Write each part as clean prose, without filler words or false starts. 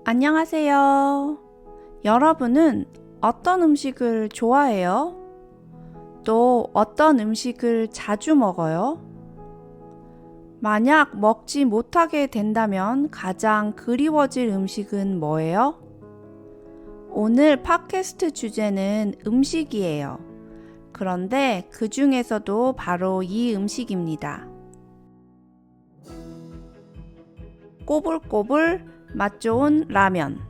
안녕하세요. 여러분은 어떤 음식을 좋아해요? 또 어떤 음식을 자주 먹어요? 만약 먹지 못하게 된다면 가장 그리워질 음식은 뭐예요? 오늘 팟캐스트 주제는 음식이에요. 그런데 그 중에서도 바로 이 음식입니다. 꼬불꼬불 맛 좋은 라면.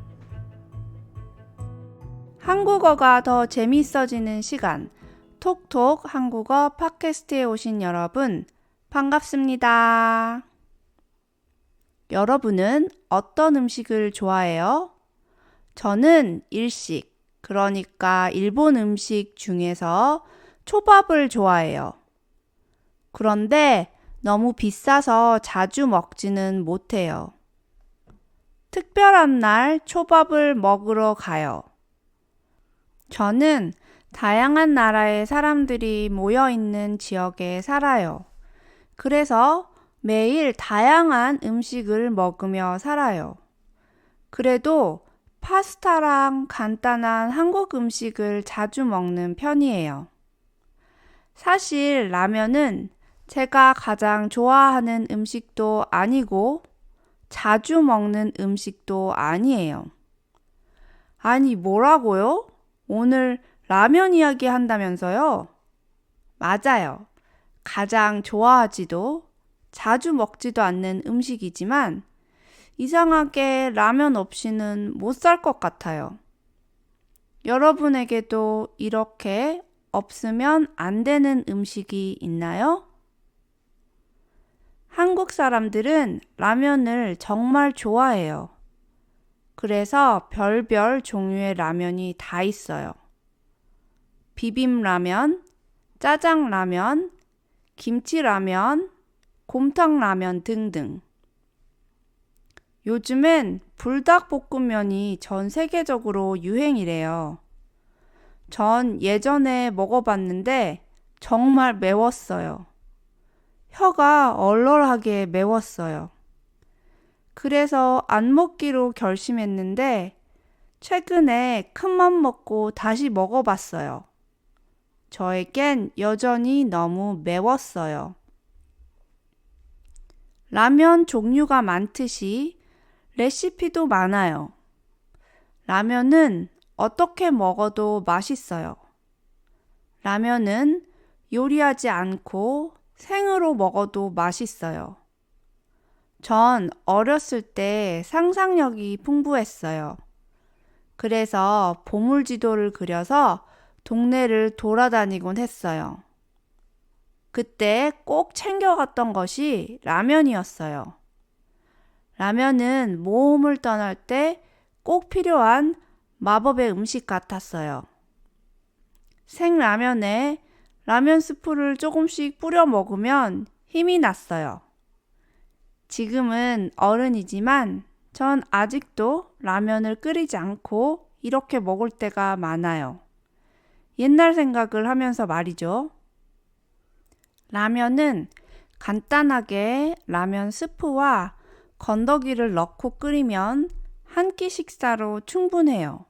한국어가 더 재미있어지는 시간, 톡톡 한국어 팟캐스트에 오신 여러분, 반갑습니다. 여러분은 어떤 음식을 좋아해요? 저는 일식, 그러니까 일본 음식 중에서 초밥을 좋아해요. 그런데 너무 비싸서 자주 먹지는 못해요. 특별한 날 초밥을 먹으러 가요. 저는 다양한 나라의 사람들이 모여 있는 지역에 살아요. 그래서 매일 다양한 음식을 먹으며 살아요. 그래도 파스타랑 간단한 한국 음식을 자주 먹는 편이에요. 사실 라면은 제가 가장 좋아하는 음식도 아니고 자주 먹는 음식도 아니에요. 아니, 뭐라고요? 오늘 라면 이야기 한다면서요? 맞아요. 가장 좋아하지도 자주 먹지도 않는 음식이지만 이상하게 라면 없이는 못 살 것 같아요. 여러분에게도 이렇게 없으면 안 되는 음식이 있나요? 한국 사람들은 라면을 정말 좋아해요. 그래서 별별 종류의 라면이 다 있어요. 비빔라면, 짜장라면, 김치라면, 곰탕라면 등등. 요즘엔 불닭볶음면이 전 세계적으로 유행이래요. 전 예전에 먹어봤는데 정말 매웠어요. 혀가 얼얼하게 매웠어요. 그래서 안 먹기로 결심했는데 최근에 큰맘 먹고 다시 먹어봤어요. 저에겐 여전히 너무 매웠어요. 라면 종류가 많듯이 레시피도 많아요. 라면은 어떻게 먹어도 맛있어요. 라면은 요리하지 않고 생으로 먹어도 맛있어요. 전 어렸을 때 상상력이 풍부했어요. 그래서 보물지도를 그려서 동네를 돌아다니곤 했어요. 그때 꼭 챙겨갔던 것이 라면이었어요. 라면은 모험을 떠날 때 꼭 필요한 마법의 음식 같았어요. 생라면에 라면 스프를 조금씩 뿌려 먹으면 힘이 났어요. 지금은 어른이지만 전 아직도 라면을 끓이지 않고 이렇게 먹을 때가 많아요. 옛날 생각을 하면서 말이죠. 라면은 간단하게 라면 스프와 건더기를 넣고 끓이면 한 끼 식사로 충분해요.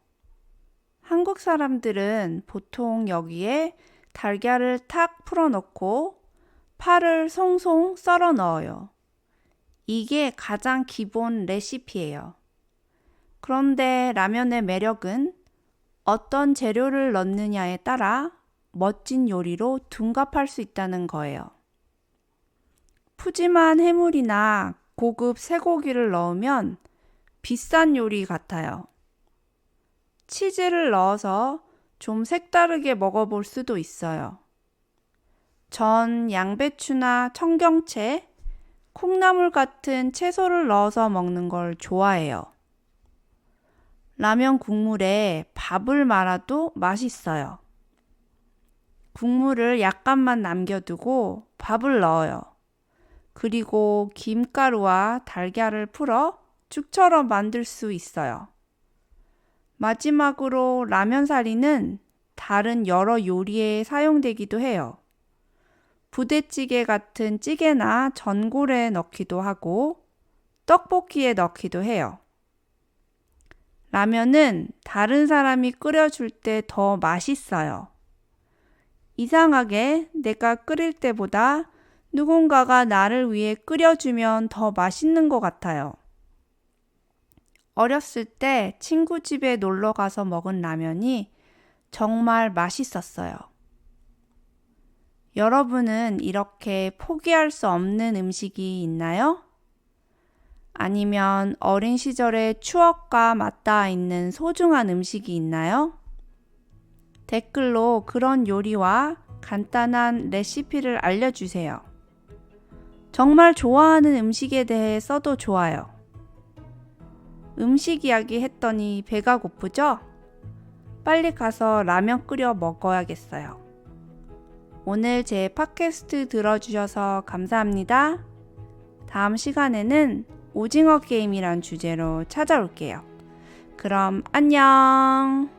한국 사람들은 보통 여기에 달걀을 탁 풀어넣고 파를 송송 썰어 넣어요. 이게 가장 기본 레시피예요. 그런데 라면의 매력은 어떤 재료를 넣느냐에 따라 멋진 요리로 둔갑할 수 있다는 거예요. 푸짐한 해물이나 고급 쇠고기를 넣으면 비싼 요리 같아요. 치즈를 넣어서 좀 색다르게 먹어볼 수도 있어요. 전 양배추나 청경채, 콩나물 같은 채소를 넣어서 먹는 걸 좋아해요. 라면 국물에 밥을 말아도 맛있어요. 국물을 약간만 남겨두고 밥을 넣어요. 그리고 김가루와 달걀을 풀어 죽처럼 만들 수 있어요. 마지막으로 라면사리는 다른 여러 요리에 사용되기도 해요. 부대찌개 같은 찌개나 전골에 넣기도 하고 떡볶이에 넣기도 해요. 라면은 다른 사람이 끓여줄 때 더 맛있어요. 이상하게 내가 끓일 때보다 누군가가 나를 위해 끓여주면 더 맛있는 것 같아요. 어렸을 때 친구 집에 놀러 가서 먹은 라면이 정말 맛있었어요. 여러분은 이렇게 포기할 수 없는 음식이 있나요? 아니면 어린 시절의 추억과 맞닿아 있는 소중한 음식이 있나요? 댓글로 그런 요리와 간단한 레시피를 알려주세요. 정말 좋아하는 음식에 대해 써도 좋아요. 음식 이야기 했더니 배가 고프죠? 빨리 가서 라면 끓여 먹어야겠어요. 오늘 제 팟캐스트 들어주셔서 감사합니다. 다음 시간에는 오징어 게임이란 주제로 찾아올게요. 그럼 안녕!